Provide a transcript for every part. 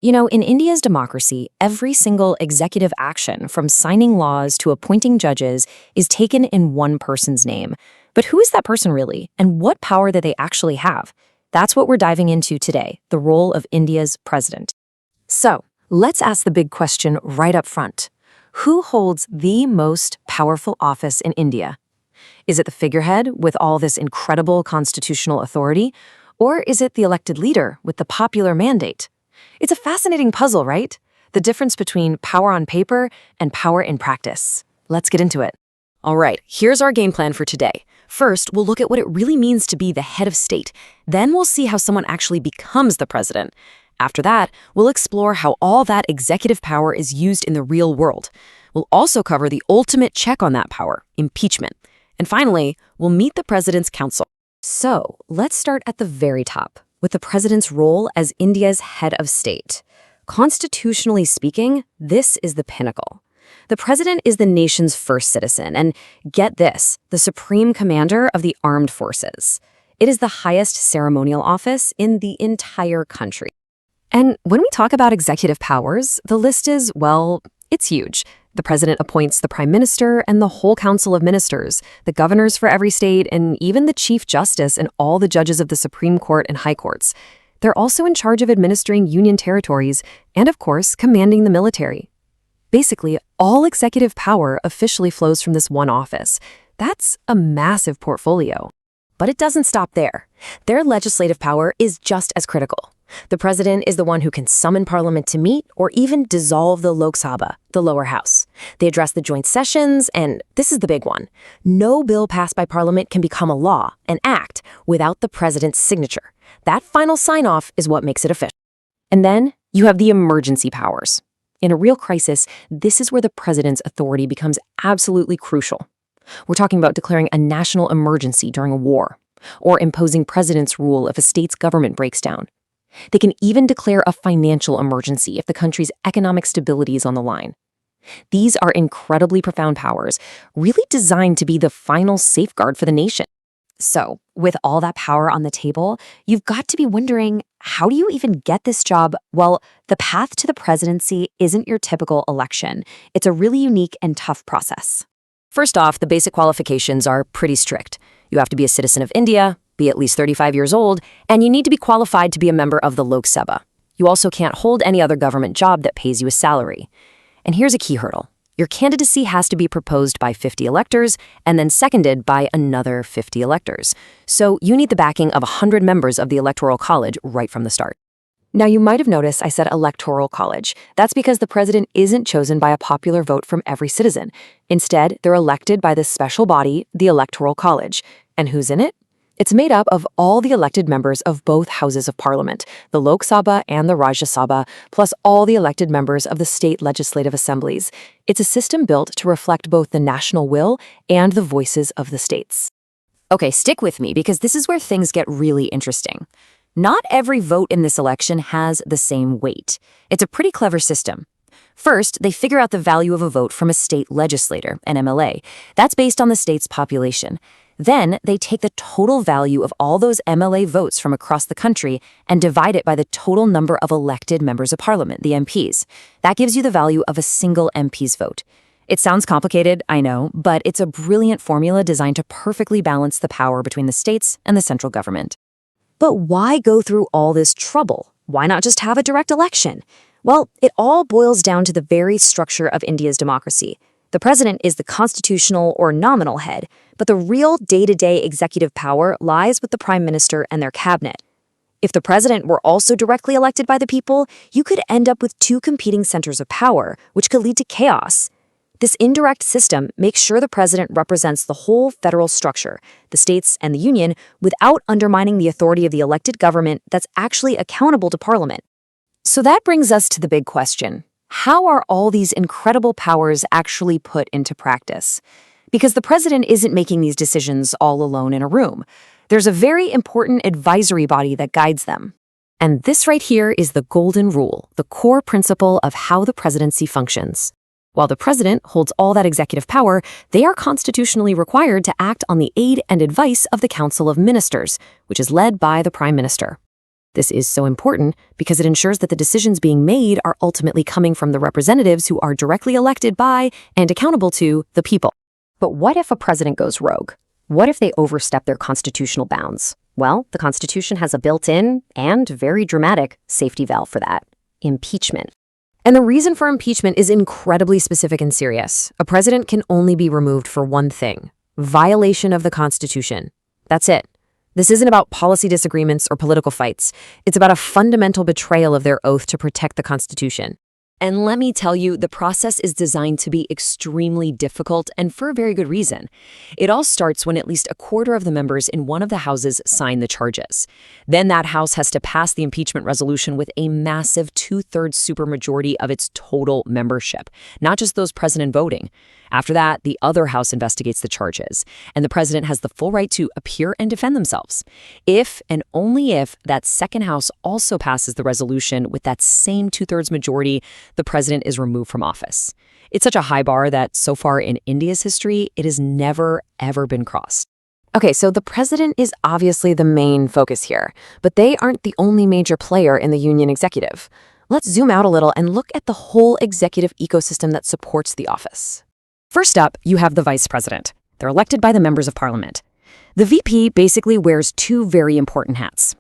You know, in India's democracy, every single executive action, from signing laws to appointing judges, is taken in one person's name. But who is that person really, and what power do they actually have? That's what we're diving into today, the role of India's president. So, let's ask the big question right up front. Who holds the most powerful office in India? Is it the figurehead with all this incredible constitutional authority? Or is it the elected leader with the popular mandate? It's a fascinating puzzle, right? The difference between power on paper and power in practice. Let's get into it. All right, here's our game plan for today. First, we'll look at what it really means to be the head of state. Then we'll see how someone actually becomes the president. After that, we'll explore how all that executive power is used in the real world. We'll also cover the ultimate check on that power, impeachment. And finally, we'll meet the president's council. So, let's start at the very top, with the president's role as India's head of state. Constitutionally speaking, this is the pinnacle. The president is the nation's first citizen, and get this, the supreme commander of the armed forces. It is the highest ceremonial office in the entire country. And when we talk about executive powers, the list is, well, it's huge. The president appoints the prime minister and the whole council of ministers, the governors for every state, and even the chief justice and all the judges of the Supreme Court and high courts. They're also in charge of administering union territories and, of course, commanding the military. Basically, all executive power officially flows from this one office. That's a massive portfolio. But it doesn't stop there. Their legislative power is just as critical. The president is the one who can summon parliament to meet or even dissolve the Lok Sabha, the lower house. They address the joint sessions, and this is the big one. No bill passed by parliament can become a law, an act, without the president's signature. That final sign-off is what makes it official. And then you have the emergency powers. In a real crisis, this is where the president's authority becomes absolutely crucial. We're talking about declaring a national emergency during a war, or imposing president's rule if a state's government breaks down. They can even declare a financial emergency if the country's economic stability is on the line. These are incredibly profound powers, really designed to be the final safeguard for the nation. So, with all that power on the table, you've got to be wondering, how do you even get this job? Well, the path to the presidency isn't your typical election. It's a really unique and tough process. First off, the basic qualifications are pretty strict. You have to be a citizen of India, be at least 35 years old, and you need to be qualified to be a member of the Lok Sabha. You also can't hold any other government job that pays you a salary. And here's a key hurdle. Your candidacy has to be proposed by 50 electors and then seconded by another 50 electors. So you need the backing of 100 members of the Electoral College right from the start. Now, you might have noticed I said Electoral College. That's because the president isn't chosen by a popular vote from every citizen. Instead, they're elected by this special body, the Electoral College. And who's in it? It's made up of all the elected members of both houses of parliament, the Lok Sabha and the Rajya Sabha, plus all the elected members of the state legislative assemblies. It's a system built to reflect both the national will and the voices of the states. Okay, stick with me because this is where things get really interesting. Not every vote in this election has the same weight. It's a pretty clever system. First, they figure out the value of a vote from a state legislator, an MLA. That's based on the state's population. Then they take the total value of all those MLA votes from across the country and divide it by the total number of elected members of parliament, the MPs. That gives you the value of a single MP's vote. It sounds complicated, I know, but it's a brilliant formula designed to perfectly balance the power between the states and the central government. But why go through all this trouble? Why not just have a direct election? Well, it all boils down to the very structure of India's democracy. The president is the constitutional or nominal head, but the real day-to-day executive power lies with the prime minister and their cabinet. If the president were also directly elected by the people, you could end up with two competing centers of power, which could lead to chaos. This indirect system makes sure the president represents the whole federal structure, the states and the union, without undermining the authority of the elected government that's actually accountable to parliament. So that brings us to the big question. How are all these incredible powers actually put into practice? Because the president isn't making these decisions all alone in a room. There's a very important advisory body that guides them. And this right here is the golden rule, the core principle of how the presidency functions. While the president holds all that executive power, they are constitutionally required to act on the aid and advice of the Council of Ministers, which is led by the Prime Minister. This is so important because it ensures that the decisions being made are ultimately coming from the representatives who are directly elected by and accountable to the people. But what if a president goes rogue? What if they overstep their constitutional bounds? Well, the Constitution has a built-in and very dramatic safety valve for that: impeachment. And the reason for impeachment is incredibly specific and serious. A president can only be removed for one thing: violation of the Constitution. That's it. This isn't about policy disagreements or political fights. It's about a fundamental betrayal of their oath to protect the Constitution. And let me tell you, the process is designed to be extremely difficult, and for a very good reason. It all starts when at least a quarter of the members in one of the houses sign the charges. Then that house has to pass the impeachment resolution with a massive 2/3 supermajority of its total membership, not just those present and voting. After that, the other house investigates the charges, and the president has the full right to appear and defend themselves. If and only if that second house also passes the resolution with that same 2/3 majority, the president is removed from office. It's such a high bar that so far in India's history, it has never, ever been crossed. Okay, so the president is obviously the main focus here, but they aren't the only major player in the union executive. Let's zoom out a little and look at the whole executive ecosystem that supports the office. First up, you have the vice president. They're elected by the members of parliament. The VP basically wears two very important hats.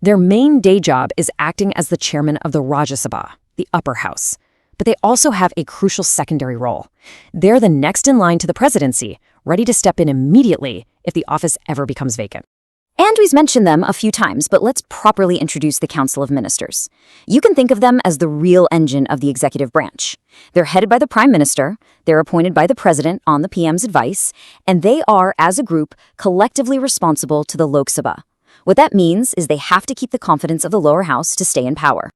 Their main day job is acting as the chairman of the Rajya Sabha, the upper house. But they also have a crucial secondary role. They're the next in line to the presidency, ready to step in immediately if the office ever becomes vacant. And we've mentioned them a few times, but let's properly introduce the Council of Ministers. You can think of them as the real engine of the executive branch. They're headed by the Prime Minister, they're appointed by the President on the PM's advice, and they are, as a group, collectively responsible to the Lok Sabha. What that means is they have to keep the confidence of the lower house to stay in power.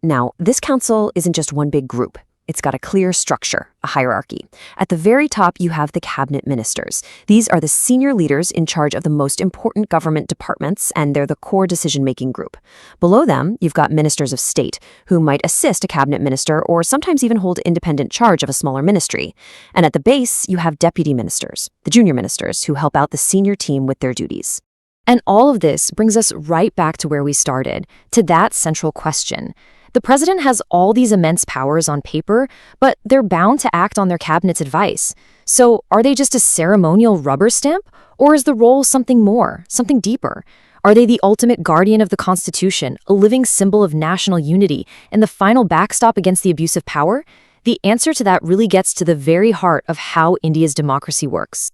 Now, this council isn't just one big group. It's got a clear structure, a hierarchy. At the very top, you have the cabinet ministers. These are the senior leaders in charge of the most important government departments, and they're the core decision-making group. Below them, you've got ministers of state, who might assist a cabinet minister or sometimes even hold independent charge of a smaller ministry. And at the base, you have deputy ministers, the junior ministers, who help out the senior team with their duties. And all of this brings us right back to where we started, to that central question. The president has all these immense powers on paper, but they're bound to act on their cabinet's advice. So are they just a ceremonial rubber stamp? Or is the role something more, something deeper? Are they the ultimate guardian of the Constitution, a living symbol of national unity, and the final backstop against the abuse of power? The answer to that really gets to the very heart of how India's democracy works.